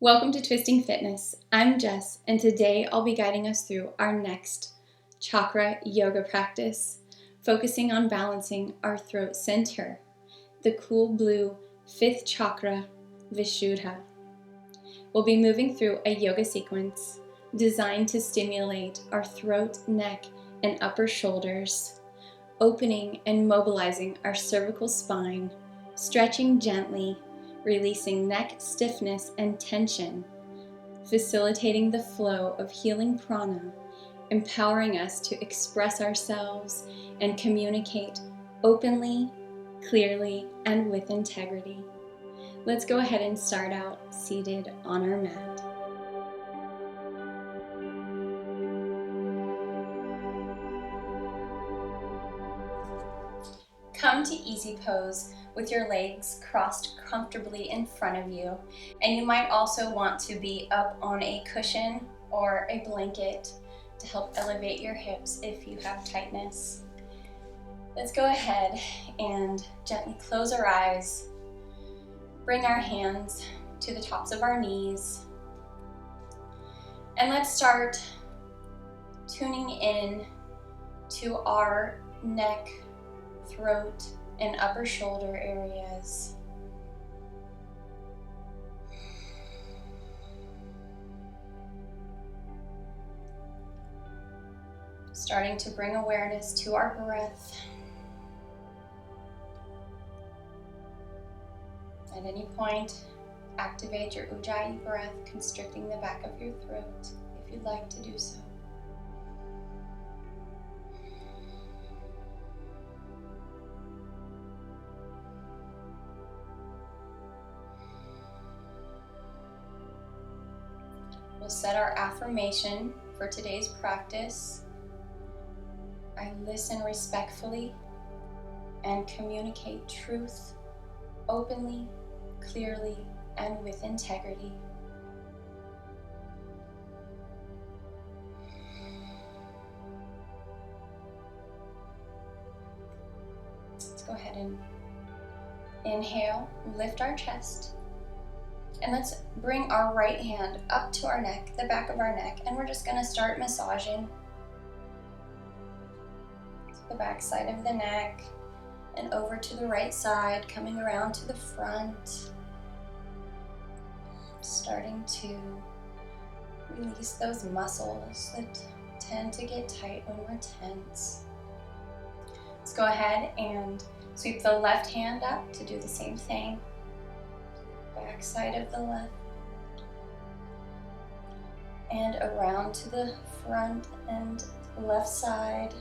Welcome to Twisting Fitness. I'm Jess, and today I'll be guiding us through our next Chakra Yoga practice, focusing on balancing our throat center, the cool blue 5th Chakra Vishuddha. We'll be moving through a yoga sequence designed to stimulate our throat, neck, and upper shoulders, opening and mobilizing our cervical spine, stretching gently, releasing neck stiffness and tension, facilitating the flow of healing prana, empowering us to express ourselves and communicate openly, clearly, and with integrity. Let's go ahead and start out seated on our mat. Come to easy pose with your legs crossed comfortably in front of you, and you might also want to be up on a cushion or a blanket to help elevate your hips if you have tightness. Let's go ahead and gently close our eyes, bring our hands to the tops of our knees, and let's start tuning in to our neck, throat, and upper shoulder areas. Starting to bring awareness to our breath. At any point, activate your Ujjayi breath, constricting the back of your throat if you'd like to do so. We'll set our affirmation for today's practice. I listen respectfully and communicate truth openly, clearly, and with integrity. Let's go ahead and inhale, lift our chest. And let's bring our right hand up to our neck, the back of our neck, and we're just going to start massaging the back side of the neck and over to the right side, coming around to the front, starting to release those muscles that tend to get tight when we're tense. Let's go ahead and sweep the left hand up to do the same thing. Back side of the left and around to the front and left side,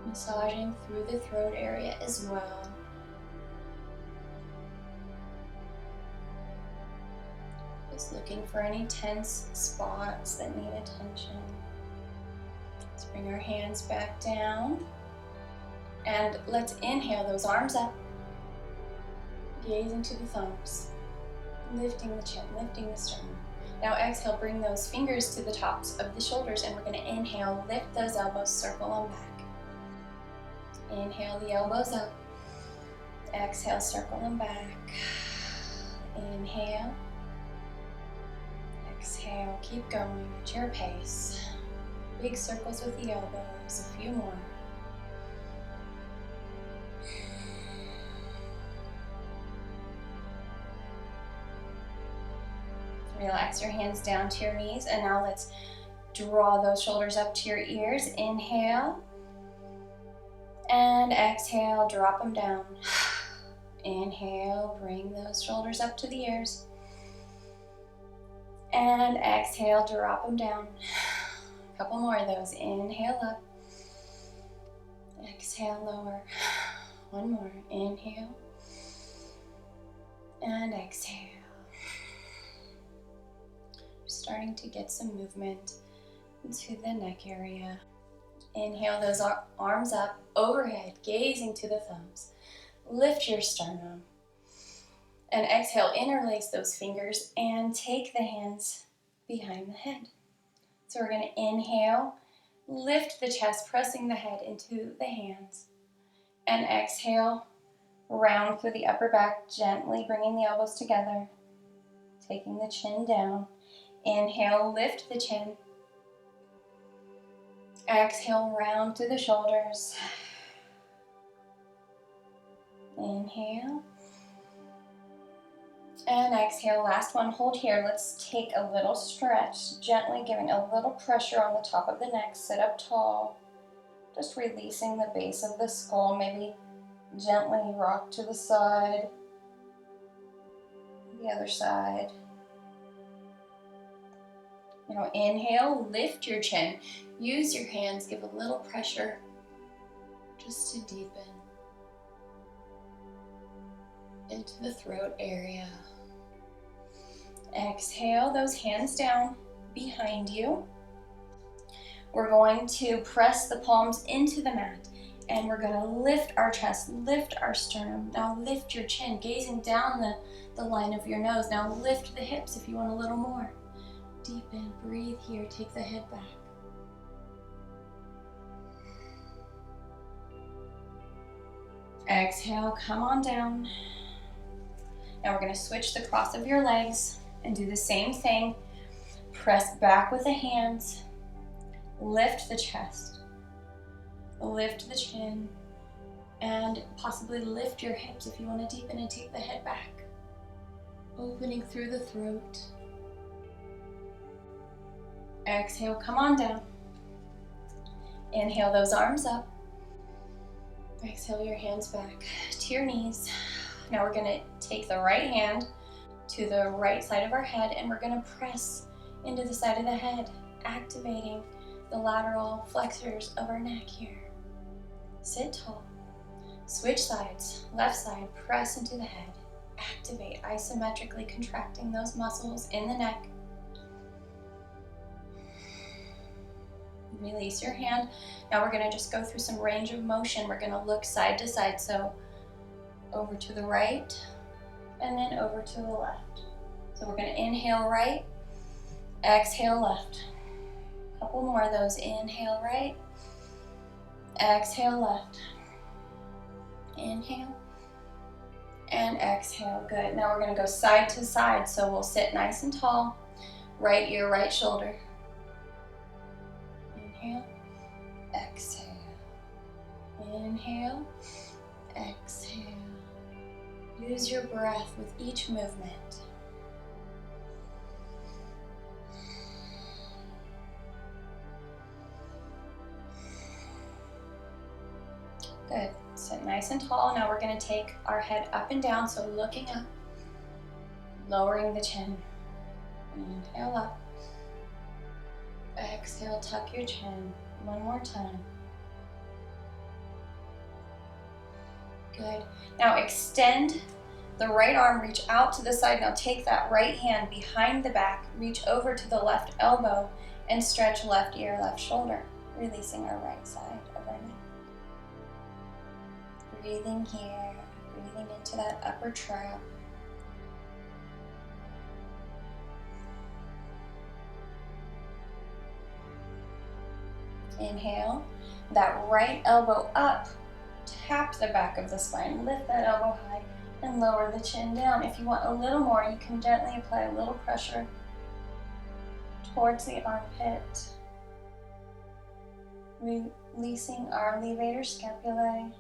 massaging through the throat area as well. Just looking for any tense spots that need attention. Let's bring our hands back down and let's inhale those arms up. Gazing to the thumbs, lifting the chin, lifting the sternum. Now exhale, bring those fingers to the tops of the shoulders, and we're going to inhale, lift those elbows, circle them back. Inhale the elbows up. Exhale, circle them back. Inhale. Exhale, keep going at your pace. Big circles with the elbows, a few more. Relax your hands down to your knees, and now let's draw those shoulders up to your ears. Inhale, and exhale, drop them down. Inhale, bring those shoulders up to the ears, and exhale, drop them down. A couple more of those. Inhale up, exhale, lower. One more. Inhale, and exhale. Starting to get some movement into the neck area. Inhale those arms up overhead, gazing to the thumbs. Lift your sternum. And exhale, interlace those fingers and take the hands behind the head. So we're going to inhale, lift the chest, pressing the head into the hands. And exhale, round through the upper back, gently bringing the elbows together. taking the chin down. Inhale, lift the chin. Exhale, round through the shoulders. Inhale. And exhale, last one, hold here. Let's take a little stretch, gently giving a little pressure on the top of the neck. Sit up tall, just releasing the base of the skull. Maybe gently rock to the side, the other side. Now inhale, lift your chin. Use your hands, give a little pressure just to deepen into the throat area. Exhale, those hands down behind you. We're going to press the palms into the mat and we're going to lift our chest, lift our sternum. Now lift your chin, gazing down the line of your nose. Now lift the hips if you want a little more. Deepen, breathe here, take the head back. Exhale, come on down. Now we're going to switch the cross of your legs and do the same thing. Press back with the hands. Lift the chest. Lift the chin. And possibly lift your hips if you want to deepen and take the head back. Opening through the throat. Exhale, come on down. Inhale those arms up. Exhale your hands back to your knees. Now we're going to take the right hand to the right side of our head and we're going to press into the side of the head, activating the lateral flexors of our neck here. Sit tall. Switch sides. Left side, press into the head. Activate, isometrically contracting those muscles in the neck. Release your hand. Now we're going to just go through some range of motion. We're going to look side to side. So over to the right and then over to the left. So we're going to inhale right, exhale left. A couple more of those. Inhale right, exhale left. Inhale and exhale. Good. Now we're going to go side to side. So we'll sit nice and tall. Right ear, right shoulder. Inhale, exhale. Inhale, exhale. Use your breath with each movement. Good. Sit nice and tall. Now we're going to take our head up and down, so looking up, lowering the chin. Inhale up. Exhale, tuck your chin. One more time. Good. Now extend the right arm, reach out to the side. Now take that right hand behind the back, reach over to the left elbow, and stretch left ear, left shoulder, releasing our right side of our neck. Breathing here, breathing into that upper trap. Inhale, that right elbow up, tap the back of the spine, lift that elbow high, and lower the chin down. If you want a little more, you can gently apply a little pressure towards the armpit, releasing our levator scapulae.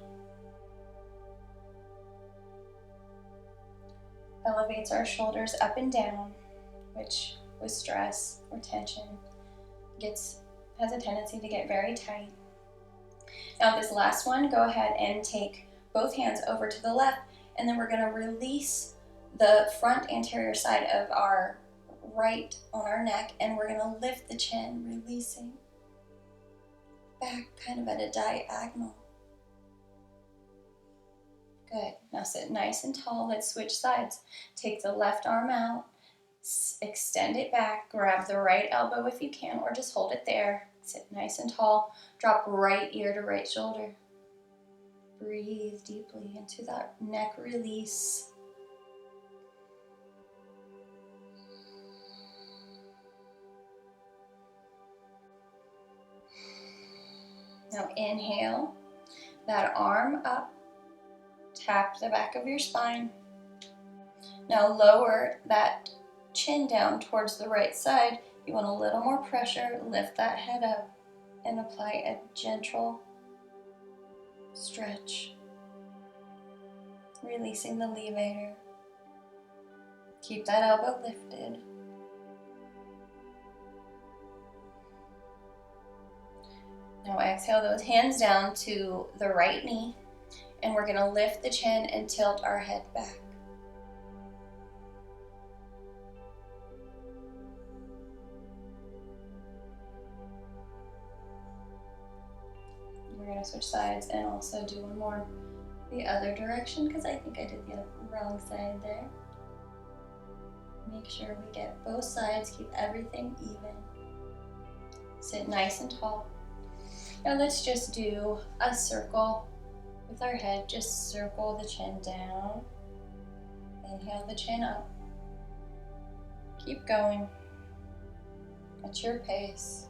Elevates our shoulders up and down, which with stress or tension has a tendency to get very tight. Now this last one, go ahead and take both hands over to the left, and then we're going to release the front anterior side of our right on our neck, and we're going to lift the chin, releasing back kind of at a diagonal. Good. Now sit nice and tall. Let's switch sides. Take the left arm out, extend it back, grab the right elbow if you can, or just hold it there. Sit nice and tall. Drop right ear to right shoulder. Breathe deeply into that neck release. Now inhale, that arm up, tap the back of your spine. Now lower that chin down towards the right side. You want a little more pressure, lift that head up and apply a gentle stretch, releasing the levator. Keep that elbow lifted. Now exhale those hands down to the right knee, and we're going to lift the chin and tilt our head back. We're going to switch sides and also do one more the other direction because I think I did the wrong side there. Make sure we get both sides, keep everything even. Sit nice and tall. Now let's just do a circle with our head. Just circle the chin down. Inhale the chin up. Keep going at your pace.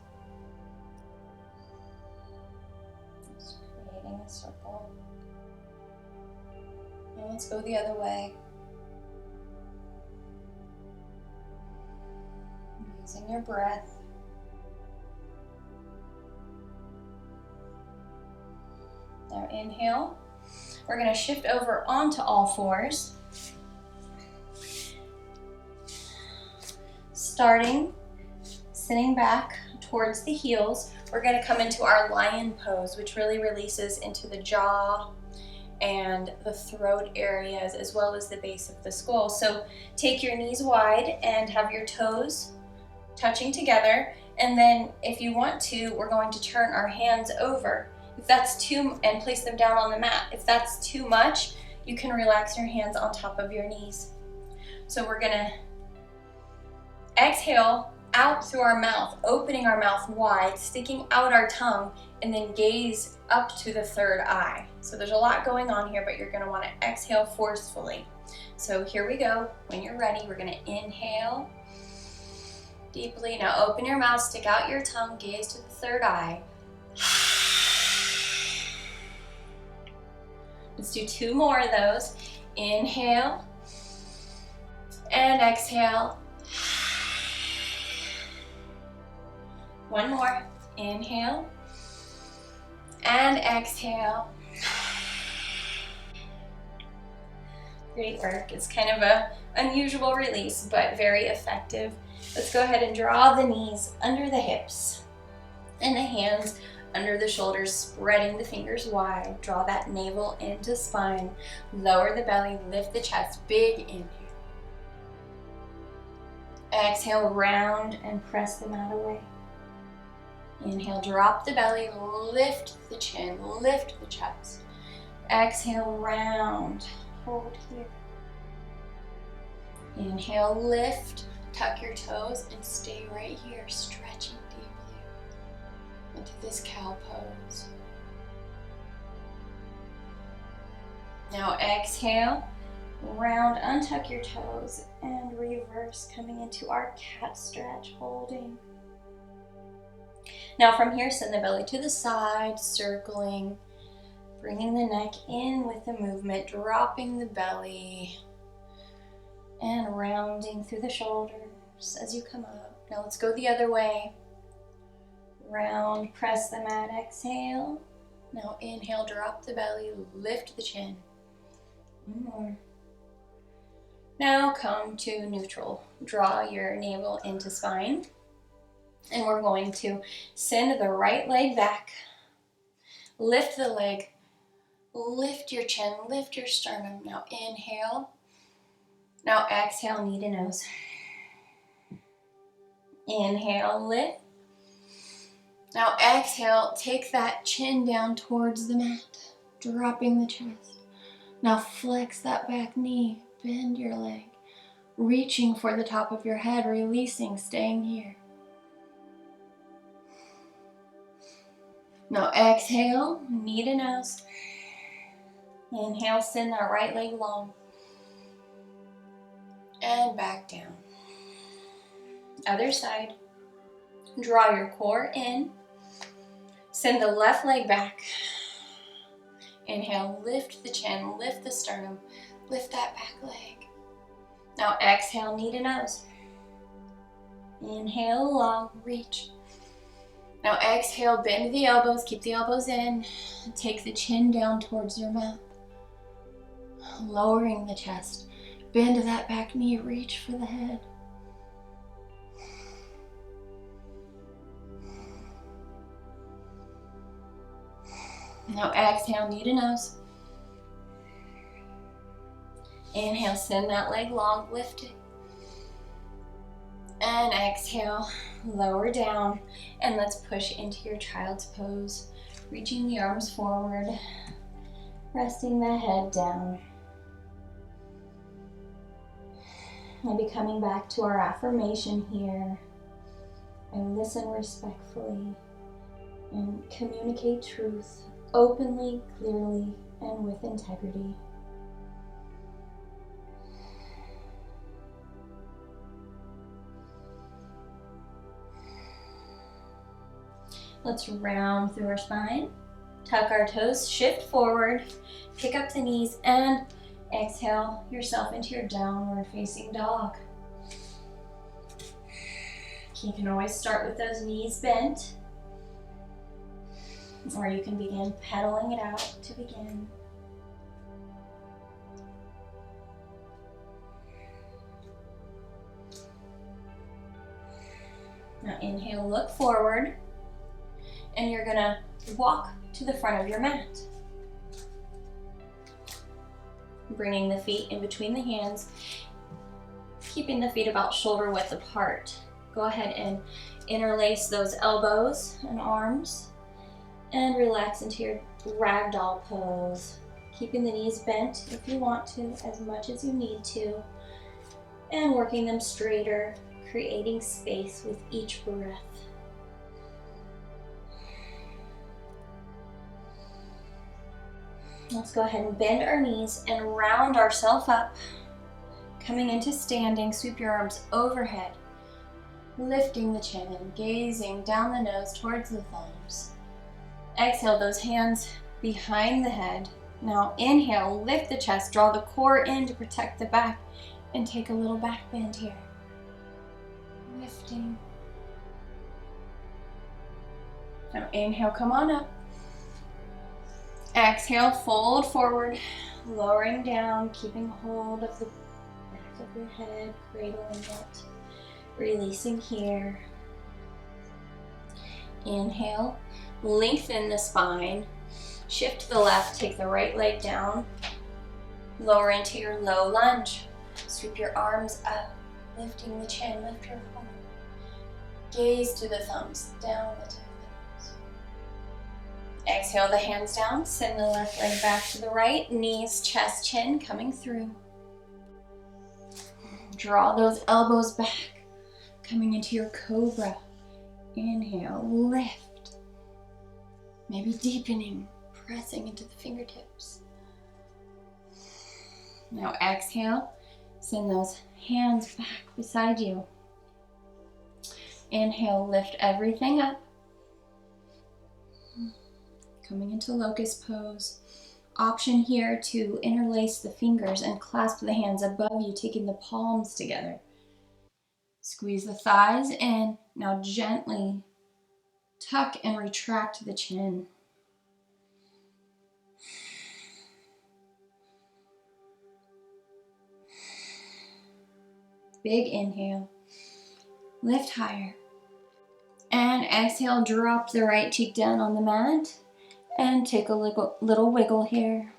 Just creating a circle. Now let's go the other way. Using your breath. Now inhale. We're going to shift over onto all fours. Starting, sitting back towards the heels, we're going to come into our lion pose, which really releases into the jaw and the throat areas as well as the base of the skull. So take your knees wide and have your toes touching together, and then if you want to, we're going to turn our hands over. If that's and place them down on the mat. If that's too much, you can relax your hands on top of your knees. So we're gonna exhale out through our mouth, opening our mouth wide, sticking out our tongue, and then gaze up to the third eye. So there's a lot going on here, but you're gonna wanna exhale forcefully. So here we go. When you're ready, we're gonna inhale deeply. Now open your mouth, stick out your tongue, gaze to the third eye. Let's do two more of those. Inhale and exhale. One more. Inhale and exhale. Great work. It's kind of an unusual release, but very effective. Let's go ahead and draw the knees under the hips and the hands under the shoulders, spreading the fingers wide. Draw that navel into spine. Lower the belly, lift the chest. Big inhale. Exhale, round and press the mat away. Inhale, drop the belly, lift the chin, lift the chest. Exhale, round, hold here. Inhale, lift, tuck your toes and stay right here, stretching deeply into this cow pose. Now exhale, round, untuck your toes and reverse, coming into our cat stretch, holding. Now from here, send the belly to the side, circling, bringing the neck in with the movement, dropping the belly and rounding through the shoulders as you come up. Now let's go the other way. Round, press the mat, exhale. Now inhale, drop the belly, lift the chin. One more. Now come to neutral. Draw your navel into spine. And we're going to send the right leg back. Lift the leg. Lift your chin, lift your sternum. Now inhale. Now exhale, knee to nose. Inhale, lift. Now exhale, take that chin down towards the mat, dropping the chest. Now flex that back knee, bend your leg, reaching for the top of your head, releasing, staying here. Now exhale, knee to nose. Inhale, send that right leg long. And back down. Other side. Draw your core in. Send the left leg back. Inhale, lift the chin, lift the sternum, lift that back leg. Now exhale, knee to nose. Inhale, long, reach. Now exhale, bend the elbows, keep the elbows in. Take the chin down towards your mat. Lowering the chest. Bend that back knee, reach for the head. Now exhale, knee to nose. Inhale, send that leg long, lift it. And exhale, lower down. And let's push into your child's pose. Reaching the arms forward, resting the head down. Maybe coming back to our affirmation here. And listen respectfully and communicate truth openly, clearly, and with integrity. Let's round through our spine, tuck our toes, shift forward, pick up the knees, and exhale yourself into your downward facing dog. You can always start with those knees bent, or you can begin pedaling it out to begin. Now inhale, look forward, and you're gonna walk to the front of your mat. Bringing the feet in between the hands, keeping the feet about shoulder width apart. Go ahead and interlace those elbows and arms and relax into your ragdoll pose. Keeping the knees bent if you want to, as much as you need to, and working them straighter, creating space with each breath. Let's go ahead and bend our knees and round ourselves up. Coming into standing, sweep your arms overhead, lifting the chin, gazing down the nose towards the thumbs. Exhale, those hands behind the head. Now inhale, lift the chest, draw the core in to protect the back, and take a little back bend here. Lifting. Now inhale, come on up. Exhale, fold forward, lowering down, keeping hold of the back of your head, cradling it, releasing here. Inhale, lengthen the spine, shift to the left, take the right leg down, lower into your low lunge. Sweep your arms up, lifting the chin, lift your heart. Gaze to the thumbs, down the tip. Exhale the hands down, send the left leg back to the right, knees, chest, chin coming through. Draw those elbows back, coming into your cobra. Inhale, lift. Maybe deepening, pressing into the fingertips. Now exhale, send those hands back beside you. Inhale, lift everything up. Coming into locust pose. Option here to interlace the fingers and clasp the hands above you, taking the palms together. Squeeze the thighs in. Now gently tuck and retract the chin. Big inhale. Lift higher. And exhale, drop the right cheek down on the mat. And take a little wiggle here.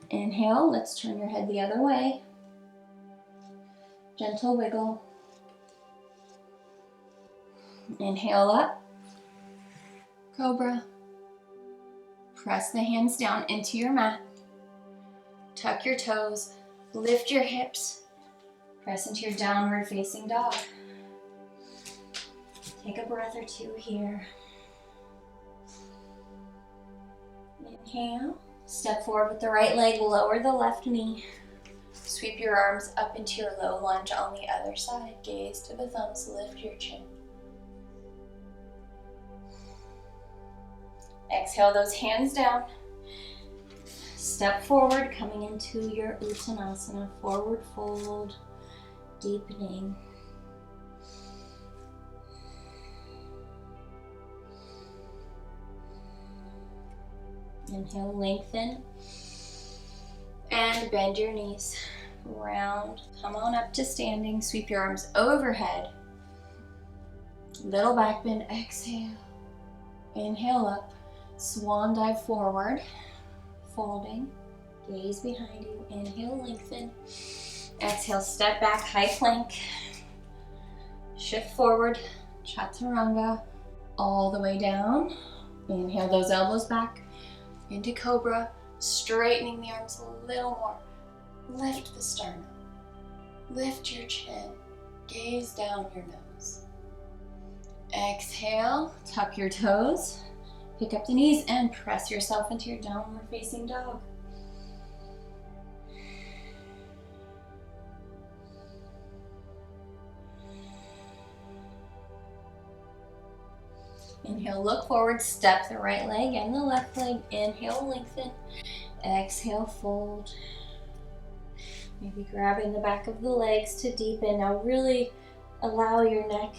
Inhale, let's turn your head the other way. Gentle wiggle. Inhale up. Cobra. Press the hands down into your mat. Tuck your toes. Lift your hips. Press into your downward facing dog. Take a breath or two here. Inhale, step forward with the right leg, lower the left knee. Sweep your arms up into your low lunge on the other side. Gaze to the thumbs, lift your chin. Exhale those hands down. Step forward, coming into your Uttanasana, forward fold, deepening. Inhale, lengthen, and bend your knees. Round, come on up to standing, sweep your arms overhead. Little back bend, exhale. Inhale up, swan dive forward, folding, gaze behind you. Inhale, lengthen. Exhale, step back, high plank. Shift forward, chaturanga, all the way down. Inhale those elbows back into cobra, straightening the arms a little more. Lift the sternum, lift your chin, gaze down your nose. Exhale, tuck your toes, pick up the knees and press yourself into your downward facing dog. Inhale, look forward, step the right leg and the left leg. Inhale, lengthen. Exhale, fold. Maybe grabbing the back of the legs to deepen. Now really allow your neck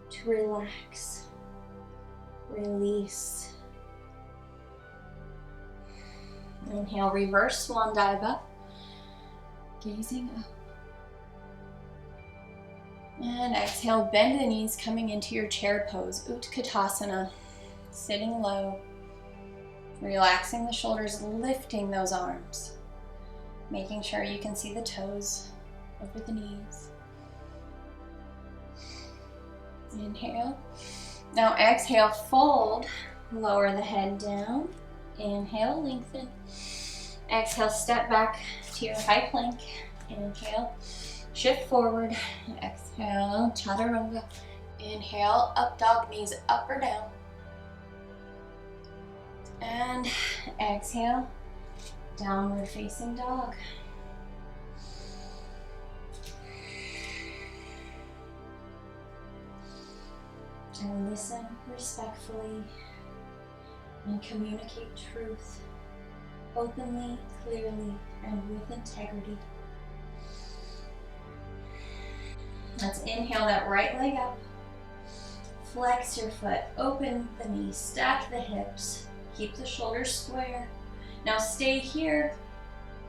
to relax, release. Inhale, reverse swan dive up, gazing up. And exhale, bend the knees, coming into your chair pose, Utkatasana, sitting low, relaxing the shoulders, lifting those arms, making sure you can see the toes over the knees. Inhale. Now exhale, fold, lower the head down. Inhale, lengthen. Exhale, step back to your high plank. Inhale, shift forward. Exhale, chaturanga. Inhale, up dog, knees up or down. And exhale, downward facing dog. And listen respectfully and communicate truth openly, clearly, and with integrity. Let's inhale that right leg up. Flex your foot, open the knees, stack the hips, keep the shoulders square. Now stay here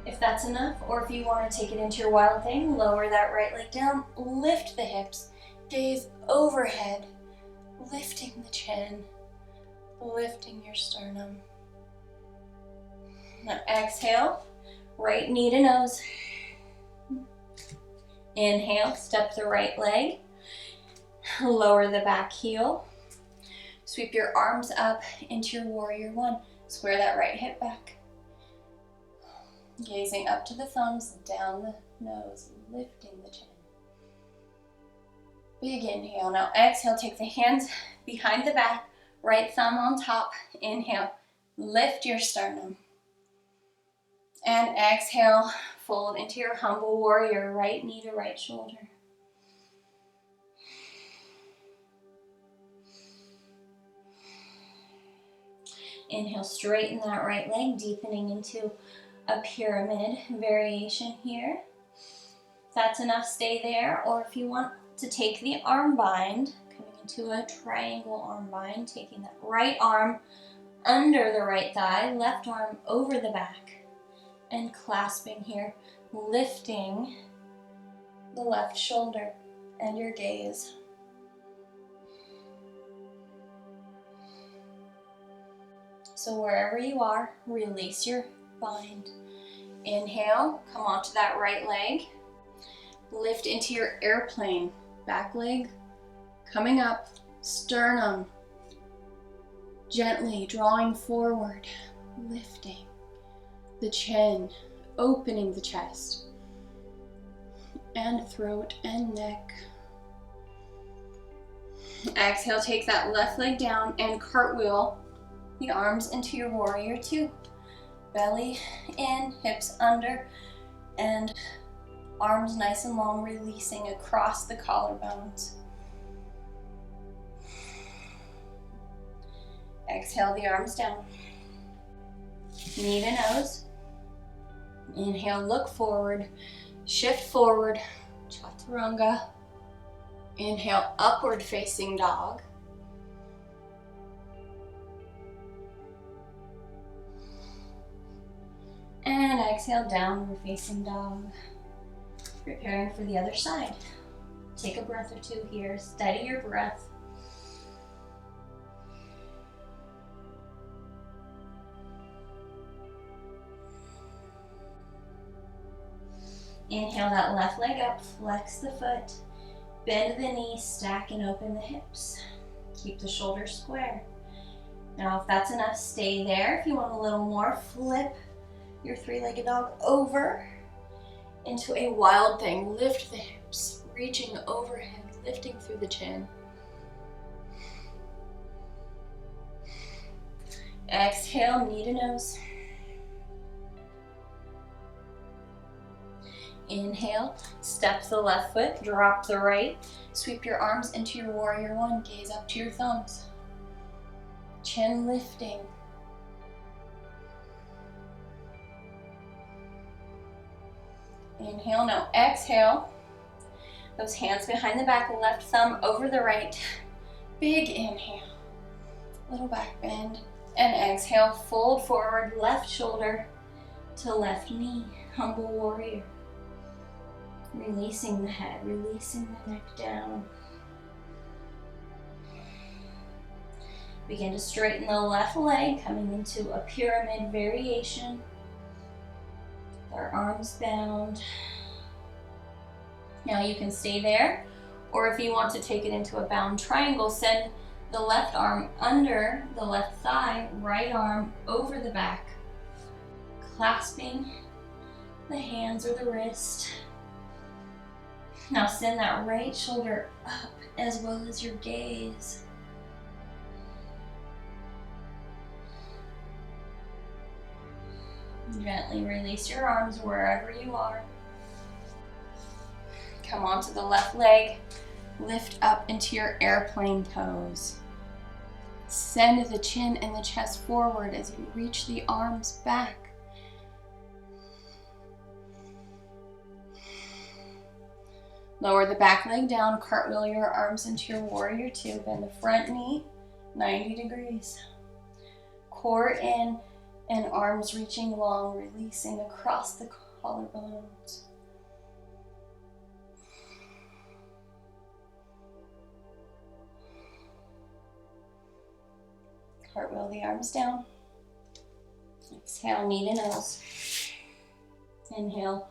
if that's enough, or if you want to take it into your wild thing, lower that right leg down, lift the hips, gaze overhead, lifting the chin, lifting your sternum. Now exhale, right knee to nose. Inhale, step the right leg, lower the back heel. Sweep your arms up into your warrior one. Square that right hip back. Gazing up to the thumbs, down the nose, lifting the chin. Big inhale. Now exhale, take the hands behind the back, right thumb on top. Inhale, lift your sternum. And exhale, fold into your humble warrior, right knee to right shoulder. Inhale, straighten that right leg, deepening into a pyramid variation here. If that's enough, stay there. Or if you want to take the arm bind, coming into a triangle arm bind, taking that right arm under the right thigh, left arm over the back, and clasping here, lifting the left shoulder and your gaze. So wherever you are, release your bind. Inhale, come onto that right leg. Lift into your airplane. Back leg coming up, sternum gently drawing forward, lifting the chin, opening the chest, and throat and neck. Exhale, take that left leg down and cartwheel the arms into your warrior two. Belly in, hips under, and arms nice and long, releasing across the collarbones. Exhale the arms down. knee to nose. Inhale, look forward, shift forward, chaturanga. Inhale, upward facing dog. And exhale, downward facing dog. Preparing for the other side. Take a breath or two here, steady your breath. Inhale that left leg up, flex the foot, bend the knee, stack and open the hips. Keep the shoulders square. Now if that's enough, stay there. If you want a little more, flip your three-legged dog over into a wild thing. Lift the hips, reaching overhead, lifting through the chin. Exhale, knee to nose. Inhale, step the left foot, drop the right. Sweep your arms into your warrior one. Gaze up to your thumbs. Chin lifting. Inhale, now exhale. Those hands behind the back, left thumb over the right. Big inhale. Little back bend. And exhale, fold forward, left shoulder to left knee. Humble warrior. Releasing the head, releasing the neck down. Begin to straighten the left leg, coming into a pyramid variation. Our arms bound. Now you can stay there, or if you want to take it into a bound triangle, send the left arm under the left thigh, right arm over the back, clasping the hands or the wrist. Now send that right shoulder up as well as your gaze. Gently release your arms wherever you are. Come onto the left leg, lift up into your airplane pose. Send the chin and the chest forward as you reach the arms back. Lower the back leg down, cartwheel your arms into your warrior two. Bend the front knee 90 degrees. Core in and arms reaching long, releasing across the collarbones. Cartwheel the arms down. Exhale, knee to nose. Inhale,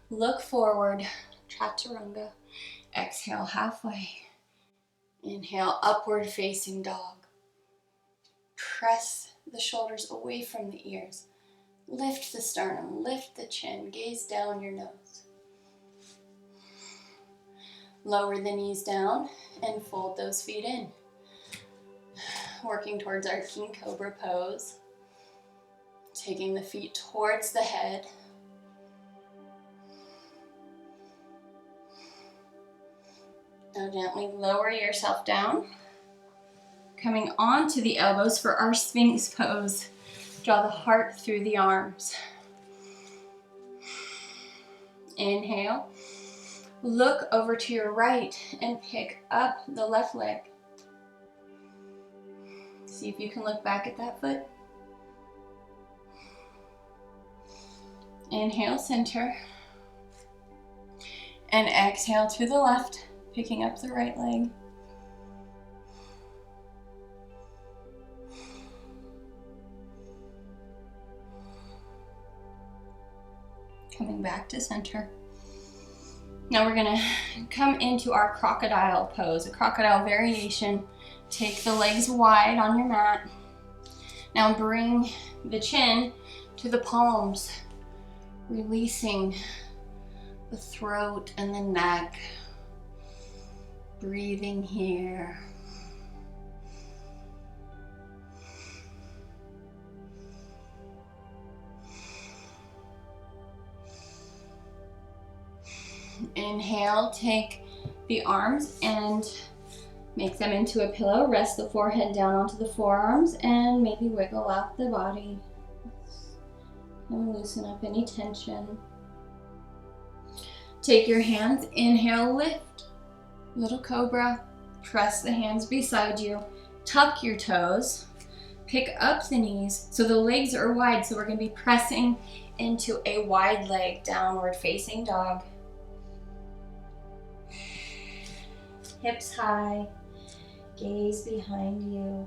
look forward. Chaturanga. Exhale, halfway. Inhale, upward facing dog. Press the shoulders away from the ears. Lift the sternum, lift the chin, gaze down your nose. Lower the knees down and fold those feet in. Working towards our King Cobra pose. Taking the feet towards the head. Now gently lower yourself down. Coming onto the elbows for our Sphinx pose. Draw the heart through the arms. Inhale. Look over to your right and pick up the left leg. See if you can look back at that foot. Inhale, center. And exhale to the left, picking up the right leg. Coming back to center. Now we're gonna come into our crocodile pose, a crocodile variation. Take the legs wide on your mat. Now bring the chin to the palms, releasing the throat and the neck. Breathing here. Inhale, take the arms and make them into a pillow. Rest the forehead down onto the forearms and maybe wiggle out the body. and loosen up any tension. Take your hands, inhale, lift, little cobra. Press the hands beside you, tuck your toes, pick up the knees so the legs are wide, so we're going to be pressing into a wide leg, downward facing dog. Hips high, gaze behind you.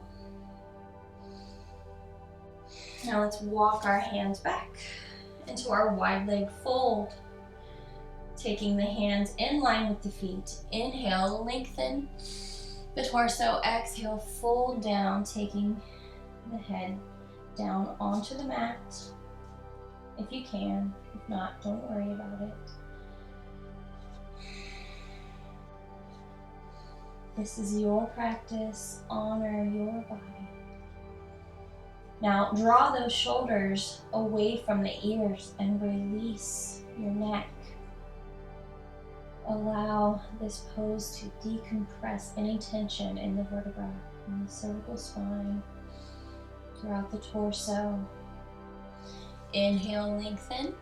Now let's walk our hands back into our wide leg fold. Taking the hands in line with the feet. Inhale, lengthen the torso. Exhale, fold down, taking the head down onto the mat if you can. If not, don't worry about it. This is your practice. Honor your body. Now draw those shoulders away from the ears and release your neck. Allow this pose to decompress any tension in the vertebra, in the cervical spine, throughout the torso. Inhale, lengthen.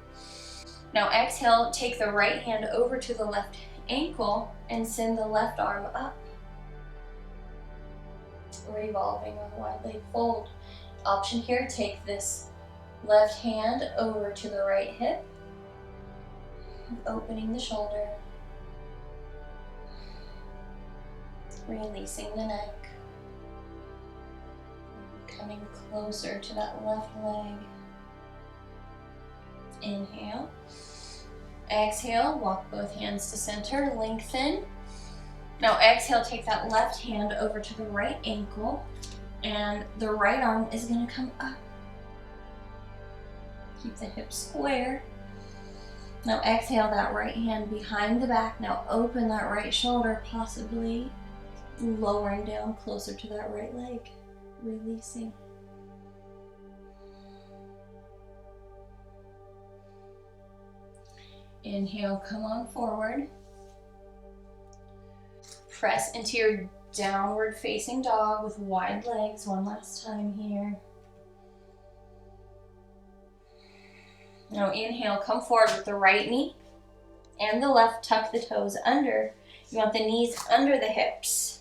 Now exhale, take the right hand over to the left ankle and send the left arm up. Revolving on wide leg fold. Option here, take this left hand over to the right hip, opening the shoulder. Releasing the neck, coming closer to that left leg. Inhale, exhale, walk both hands to center, lengthen. Now exhale, take that left hand over to the right ankle, and the right arm is going to come up. Keep the hips square. Now exhale, that right hand behind the back. Now open that right shoulder, possibly lowering down closer to that right leg, releasing. Inhale, come on forward. Press into your downward facing dog with wide legs one last time here. Now inhale, come forward with the right knee and the left, tuck the toes under. You want the knees under the hips.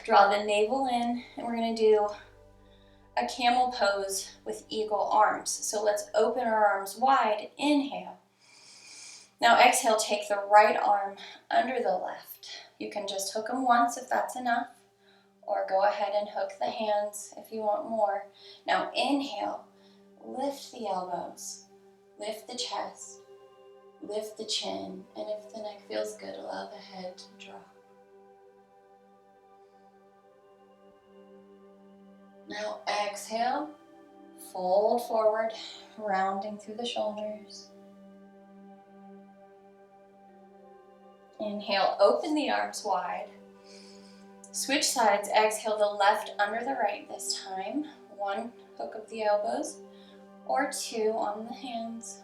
Draw the navel in, and we're going to do a camel pose with eagle arms. So let's open our arms wide. Inhale. Now exhale, take the right arm under the left. You can just hook them once if that's enough, or go ahead and hook the hands if you want more. Now inhale, lift the elbows, lift the chest, lift the chin, and if the neck feels good, allow the head to drop. Now exhale, fold forward, rounding through the shoulders. Inhale, open the arms wide. Switch sides, exhale the left under the right this time. One hook of the elbows or two on the hands.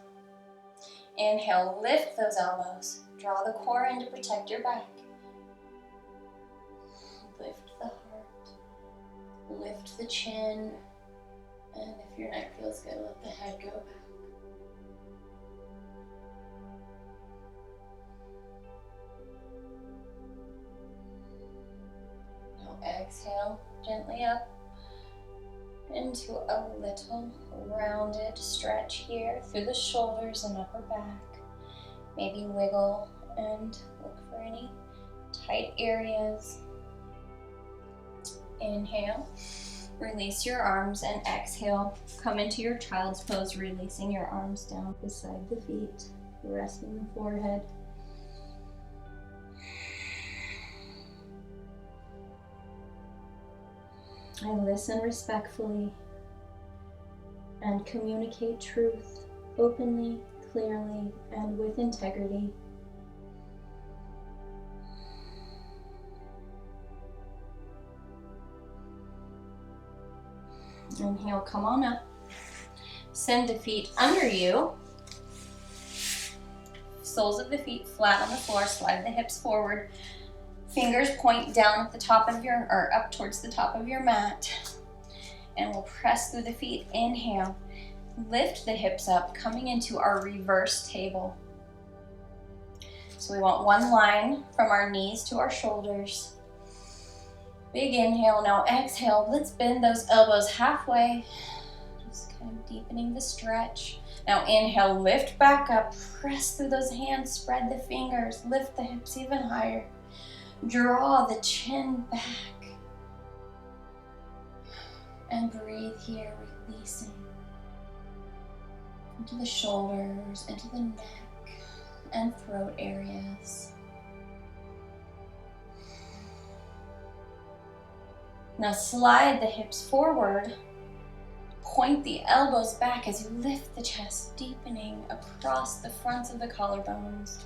Inhale, lift those elbows. Draw the core in to protect your back. Lift the heart. Lift the chin, and if your neck feels good, let the head go back. Now exhale gently up into a little rounded stretch here through the shoulders and upper back. Maybe wiggle and look for any tight areas. Inhale, release your arms, and exhale, come into your child's pose, releasing your arms down beside the feet, resting the forehead. I listen respectfully and communicate truth openly, clearly, and with integrity. Inhale, come on up. Send the feet under you. Soles of the feet flat on the floor. Slide the hips forward. Fingers point down at the top of your, or up towards the top of your mat. And we'll press through the feet. Inhale. lift the hips up, coming into our reverse table. So we want one line from our knees to our shoulders. Big inhale, now exhale. Let's bend those elbows halfway. Just kind of deepening the stretch. Now inhale, lift back up, press through those hands, spread the fingers, lift the hips even higher. Draw the chin back. And breathe here, releasing into the shoulders, into the neck and throat areas. Now slide the hips forward, point the elbows back as you lift the chest, deepening across the fronts of the collarbones.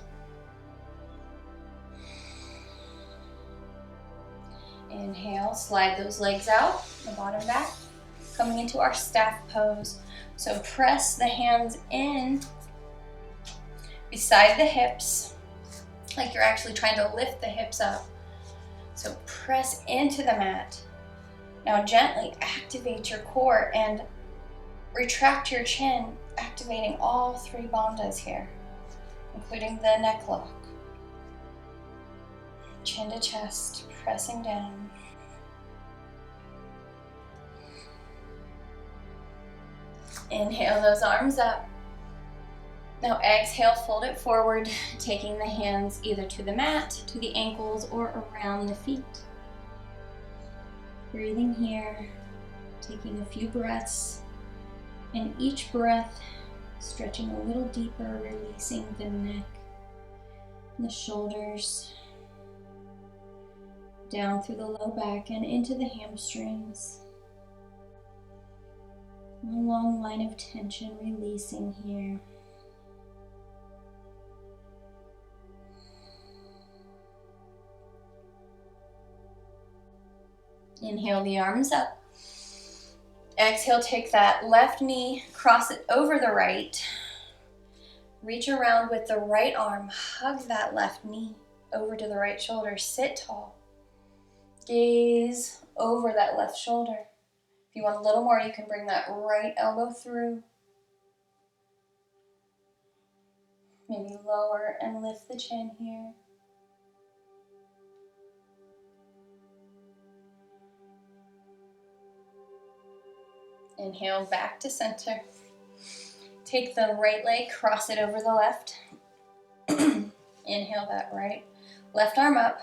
Inhale, slide those legs out, the bottom back, coming into our staff pose. So press the hands in beside the hips, like you're actually trying to lift the hips up. So press into the mat. Now gently activate your core and retract your chin, activating all three bandhas here, including the neck lock. Chin to chest, pressing down. Inhale those arms up. Now exhale, fold it forward, taking the hands either to the mat, to the ankles, or around the feet. Breathing here, taking a few breaths, and each breath stretching a little deeper, releasing the neck, the shoulders, down through the low back and into the hamstrings. A long line of tension releasing here. Inhale the arms up. Exhale, take that left knee, cross it over the right. Reach around with the right arm, hug that left knee over to the right shoulder. Sit tall. Gaze over that left shoulder. If you want a little more, you can bring that right elbow through. Maybe lower and lift the chin here. Inhale back to center. Take the right leg, cross it over the left. Inhale that right. Left arm up.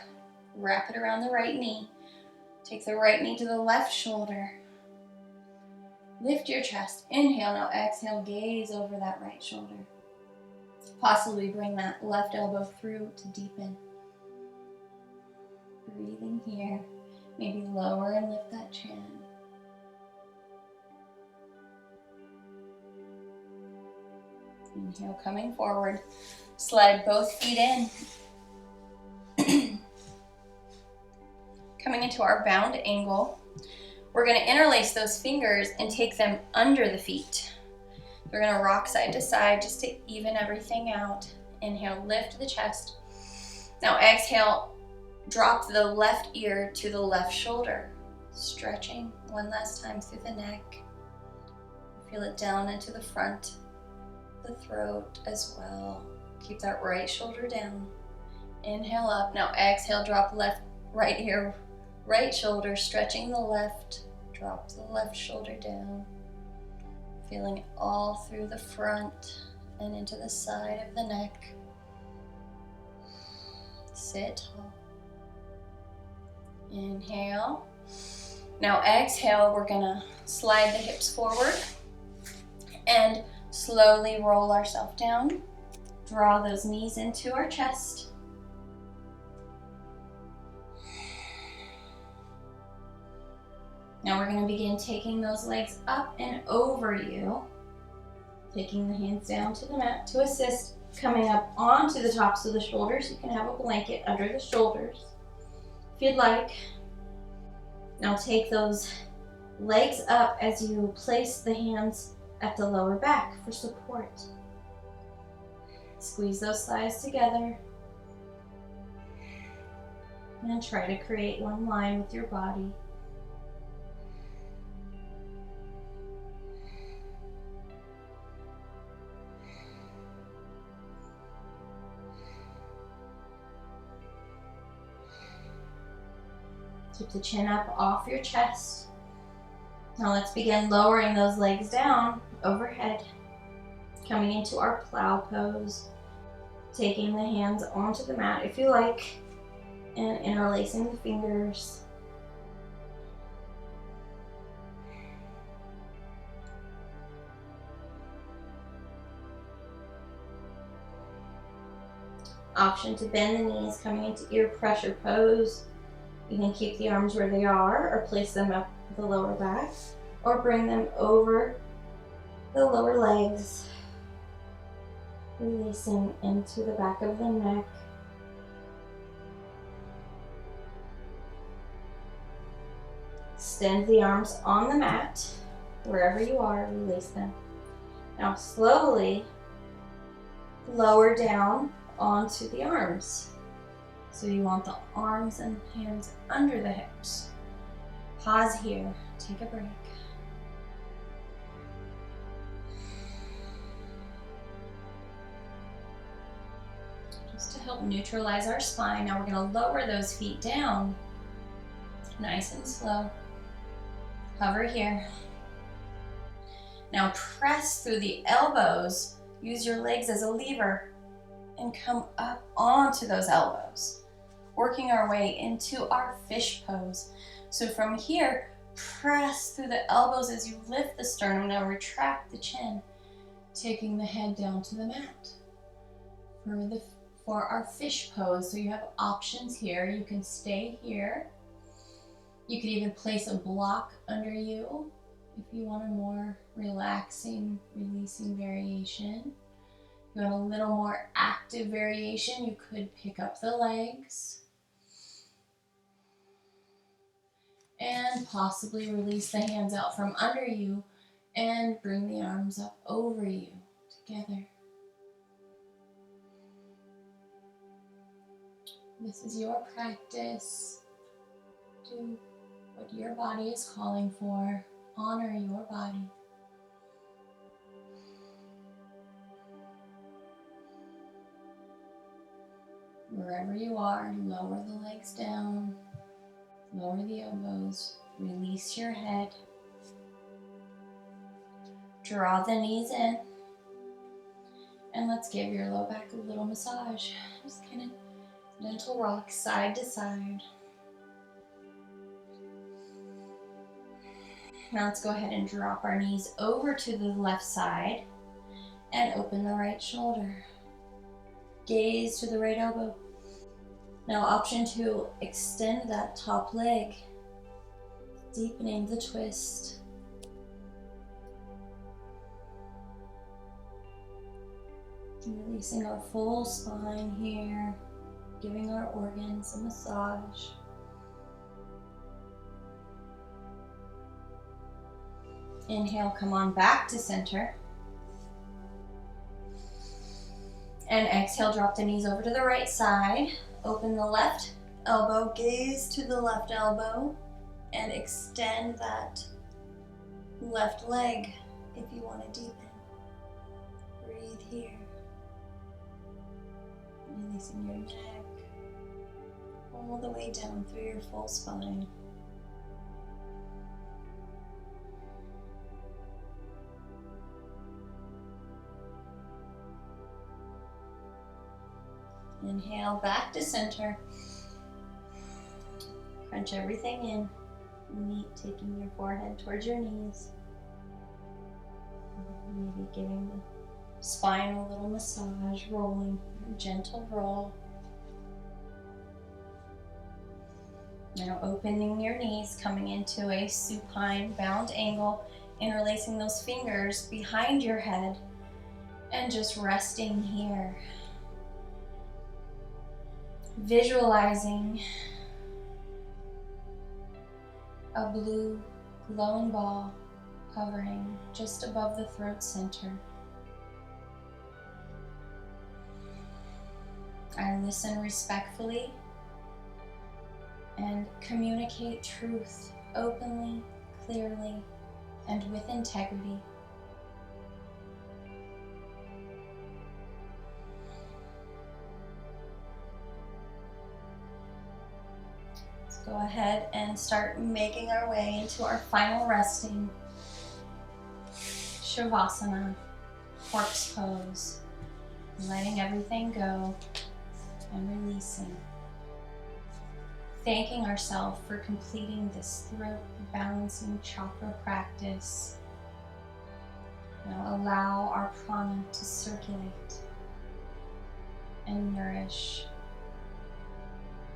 Wrap it around the right knee. Take the right knee to the left shoulder. Lift your chest. Inhale, now exhale, gaze over that right shoulder. Possibly bring that left elbow through to deepen. Breathing here. Maybe lower and lift that chin. Inhale, coming forward. Slide both feet in. Coming into our bound angle. We're going to interlace those fingers and take them under the feet. We're going to rock side to side just to even everything out. Inhale, lift the chest. Now exhale, drop the left ear to the left shoulder. Stretching one last time through the neck. Feel it down into the front, the throat as well. Keep that right shoulder down. Inhale up. Now exhale, drop right ear, right shoulder, stretching the left. Drop the left shoulder down. Feeling it all through the front and into the side of the neck. Sit tall. Inhale. Now exhale, we're gonna slide the hips forward and slowly roll ourselves down. Draw those knees into our chest. Now we're going to begin taking those legs up and over you. Taking the hands down to the mat to assist. Coming up onto the tops of the shoulders. You can have a blanket under the shoulders if you'd like. Now take those legs up as you place the hands at the lower back for support. Squeeze those thighs together. And try to create one line with your body. Keep the chin up off your chest. Now let's begin lowering those legs down overhead, coming into our plow pose, taking the hands onto the mat if you like, and interlacing the fingers. Option to bend the knees, coming into ear pressure pose. You can keep the arms where they are or place them up the lower back, or bring them over the lower legs, releasing into the back of the neck. Extend the arms on the mat, wherever you are, release them. Now slowly lower down onto the arms. So you want the arms and hands under the hips. Pause here, take a break. Just to help neutralize our spine, now we're going to lower those feet down, nice and slow. Hover here. Now press through the elbows, use your legs as a lever, and come up onto those elbows, working our way into our fish pose. So from here, press through the elbows as you lift the sternum. Now retract the chin, taking the head down to the mat for our fish pose. So you have options here. You can stay here. You could even place a block under you if you want a more relaxing, releasing variation. If you want a little more active variation, you could pick up the legs and possibly release the hands out from under you and bring the arms up over you together. This is your practice. Do what your body is calling for. Honor your body. Wherever you are, lower the legs down, lower the elbows, release your head. Draw the knees in, and let's give your low back a little massage. Just kind of gentle rock side to side. Now let's go ahead and drop our knees over to the left side and open the right shoulder. Gaze to the right elbow. Now option to extend that top leg, deepening the twist. Releasing our full spine here, giving our organs a massage. Inhale, come on back to center. And exhale, drop the knees over to the right side. Open the left elbow, gaze to the left elbow, and extend that left leg if you want to deepen. Breathe here. Releasing your neck all the way down through your full spine. Inhale, back to center. Crunch everything in. Neat, taking your forehead towards your knees. Maybe giving the spine a little massage, rolling, a gentle roll. Now opening your knees, coming into a supine bound angle, interlacing those fingers behind your head, and just resting here. Visualizing a blue glowing ball hovering just above the throat center. I listen respectfully and communicate truth openly, clearly, and with integrity. Go ahead and start making our way into our final resting Shavasana, corpse pose, letting everything go and releasing. Thanking ourselves for completing this throat balancing chakra practice. Now allow our prana to circulate and nourish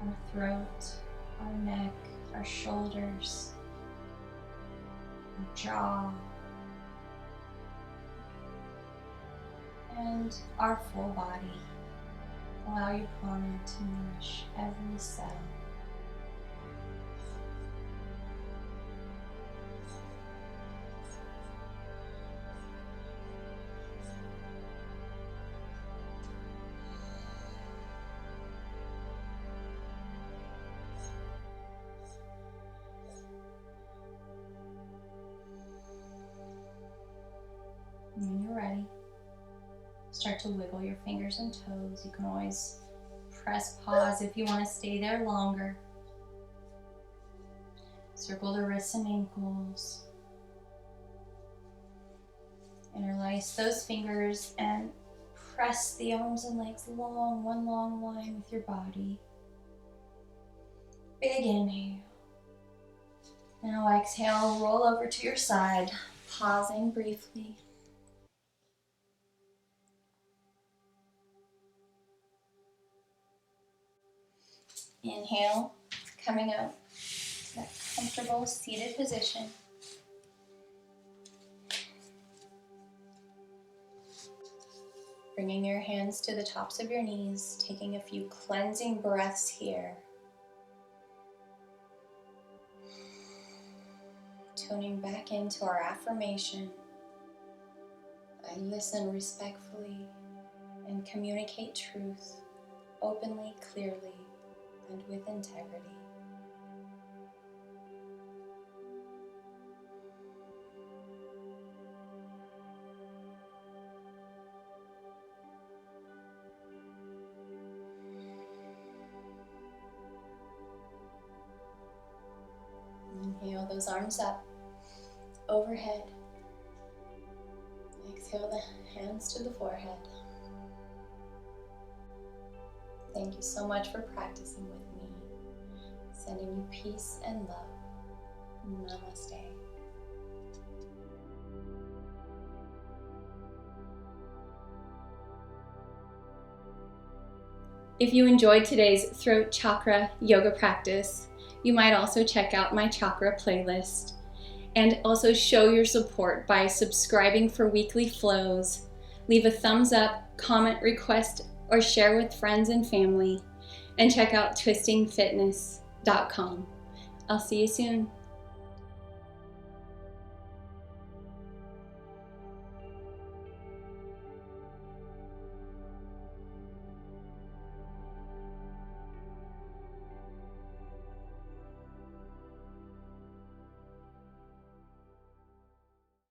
our throat, our neck, our shoulders, our jaw, and our full body. Allow your prana to nourish every cell. When you're ready, start to wiggle your fingers and toes. You can always press pause if you want to stay there longer. Circle the wrists and ankles. Interlace those fingers and press the arms and legs along one long line with your body. Big inhale. Now exhale, roll over to your side, pausing briefly. Inhale, coming up to that comfortable seated position. Bringing your hands to the tops of your knees, taking a few cleansing breaths here. Tuning back into our affirmation. I listen respectfully and communicate truth openly, clearly, and with integrity. Inhale those arms up, overhead. Exhale the hands to the forehead. Thank you so much for practicing with me. Sending you peace and love. Namaste. If you enjoyed today's throat chakra yoga practice, you might also check out my chakra playlist and also show your support by subscribing for weekly flows. Leave a thumbs up, comment, request, or share with friends and family, and check out twistingfitness.com. I'll see you soon.